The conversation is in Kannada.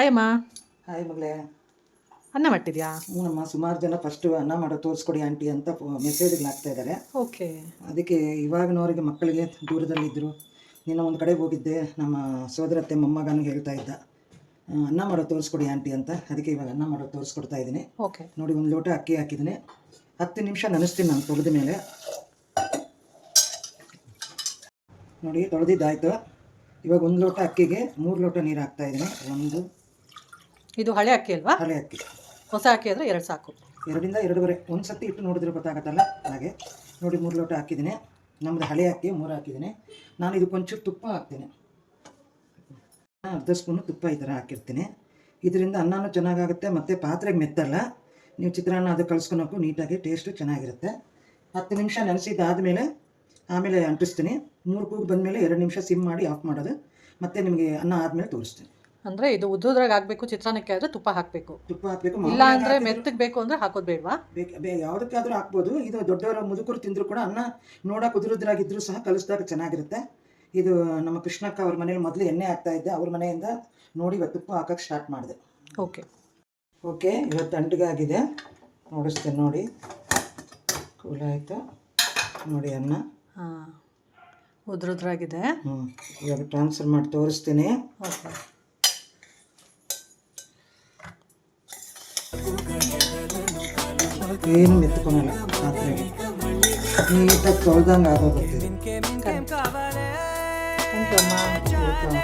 ಹಾಯ್ ಅಮ್ಮ. ಹಾಯ್ ಮಗಳೇ. ಅನ್ನ ಮಾಡ್ತಿದ್ಯಾ? ನಮ್ಮ ಸುಮಾರು ಜನ ಫಸ್ಟು ಅನ್ನ ಮಾಡೋ ತೋರಿಸ್ಕೊಡಿ ಆಂಟಿ ಅಂತ ಮೆಸೇಜ್ಗಳು ಹಾಕ್ತಾ ಇದ್ದಾರೆ. ಓಕೆ. ಅದಕ್ಕೆ ಇವಾಗಿನವರಿಗೆ ಮಕ್ಕಳಿಗೆ ದೂರದಲ್ಲಿದ್ದರು. ನಿನ್ನ ಒಂದು ಕಡೆಗೆ ಹೋಗಿದ್ದೆ, ನಮ್ಮ ಸೋದರತ್ತೆ ಮೊಮ್ಮಗನಿಗೆ ಹೇಳ್ತಾ ಇದ್ದ ಅನ್ನ ಮಾಡೋ ತೋರಿಸ್ಕೊಡಿ ಆಂಟಿ ಅಂತ. ಅದಕ್ಕೆ ಇವಾಗ ಅನ್ನ ಮಾಡೋ ತೋರಿಸ್ಕೊಡ್ತಾ ಇದ್ದೀನಿ. ಓಕೆ. ನೋಡಿ, ಒಂದು ಲೋಟ ಅಕ್ಕಿ ಹಾಕಿದ್ದೀನಿ. 10 ನಿಮಿಷ ನೆನೆಸ್ತೀನಿ ನಾನು ತೊಳೆದ ಮೇಲೆ. ನೋಡಿ, ತೊಳೆದಿದ್ದಾಯ್ತು. ಇವಾಗ 1 ಲೋಟ ಅಕ್ಕಿಗೆ 3 ಲೋಟ ನೀರು ಹಾಕ್ತಾ ಇದ್ದೀನಿ. ಇದು ಹಳೆ ಅಕ್ಕಿ ಅಲ್ವಾ? ಹಳೆ ಅಕ್ಕಿ. ಹೊಸ ಅಕ್ಕಿ ಆದರೆ 2 ಸಾಕು. 2ರಿಂದ 2.5 ಒಂದು ಸತಿ ಇಟ್ಟು ನೋಡಿದ್ರೆ ಗೊತ್ತಾಗತ್ತಲ್ಲ, ಹಾಗೆ. ನೋಡಿ, 3 ಲೋಟ ಹಾಕಿದ್ದೀನಿ. ನಮ್ಮದು ಹಳೆ ಅಕ್ಕಿ 3 ಹಾಕಿದ್ದೀನಿ. ನಾನು ಇದಕ್ಕೊಂಚೂರು ತುಪ್ಪ ಹಾಕ್ತೀನಿ. ಅರ್ಧ ಸ್ಪೂನು ತುಪ್ಪ ಈ ಥರ ಹಾಕಿರ್ತೀನಿ. ಇದರಿಂದ ಅನ್ನನೂ ಚೆನ್ನಾಗಾಗುತ್ತೆ ಮತ್ತು ಪಾತ್ರೆಗೆ ಮೆತ್ತಲ್ಲ. ನೀವು ಚಿತ್ರಾನ್ನ ಅದು ಕಳಿಸ್ಕೊಳಕ್ಕೂ ನೀಟಾಗಿ ಟೇಸ್ಟು ಚೆನ್ನಾಗಿರುತ್ತೆ. 10 ನಿಮಿಷ ನೆನೆಸಿದ್ದಾದಮೇಲೆ ಆಮೇಲೆ ಅಂಟಿಸ್ತೀನಿ. 3 ಕೂಗು ಬಂದಮೇಲೆ 2 ನಿಮಿಷ ಸಿಮ್ ಮಾಡಿ ಆಫ್ ಮಾಡೋದು. ಮತ್ತು ನಿಮಗೆ ಅನ್ನ ಆದಮೇಲೆ ತೋರಿಸ್ತೀನಿ. ಅಂದರೆ ಇದು ಉದ್ದುದ್ರಾಗ ಹಾಕಬೇಕು, ಚಿತ್ರಾನ್ನಕ್ಕೆ ಆದರೆ ತುಪ್ಪ ಹಾಕಬೇಕು. ತುಪ್ಪ ಹಾಕಬೇಕು. ಇಲ್ಲ ಅಂದರೆ ಮೆತ್ತಗೆ ಬೇಕು ಅಂದರೆ ಹಾಕೋದು ಬೇಡವಾ? ಯಾವುದಕ್ಕಾದರೂ ಹಾಕ್ಬೋದು. ಇದು ದೊಡ್ಡವರ ಮುದುಕರು ತಿಂದರೂ ಕೂಡ ಅನ್ನ ನೋಡೋಕೆ ಉದುರುದ್ರಾಗಿದ್ದರೂ ಸಹ ಕಲಿಸಿದಾಗ ಚೆನ್ನಾಗಿರುತ್ತೆ. ಇದು ನಮ್ಮ ಕೃಷ್ಣಕ್ಕ ಅವ್ರ ಮನೇಲಿ ಮೊದಲು ಎಣ್ಣೆ ಹಾಕ್ತಾ ಇದ್ದೆ. ಅವ್ರ ಮನೆಯಿಂದ ನೋಡಿ ಇವತ್ತು ತುಪ್ಪ ಹಾಕೋಕ್ಕೆ ಸ್ಟಾರ್ಟ್ ಮಾಡಿದೆ. ಓಕೆ, ಇವತ್ತು ಅಂಟಿಗಾಗಿದೆ. ನೋಡಿಸ್ತೇನೆ ನೋಡಿ. ಕೂಲಾಯಿತು ನೋಡಿ ಅನ್ನ. ಹಾಂ, ಉದ್ರುದ್ರಾಗಿದೆ. ಇವಾಗ ಟ್ರಾನ್ಸ್ಫರ್ ಮಾಡಿ ತೋರಿಸ್ತೀನಿ. ಓಕೆ. ಏನು ಮೆತ್ಕೊಳಲ್ಲ ಪಾತ್ರೆಗೆ. ನೀಟಾಗಿ ತೊಳ್ದಂಗೆ ಆಗೋಗ್ಬಿಡ್ತೀವಿ. ಥ್ಯಾಂಕ್ ಯು ಅಮ್ಮ.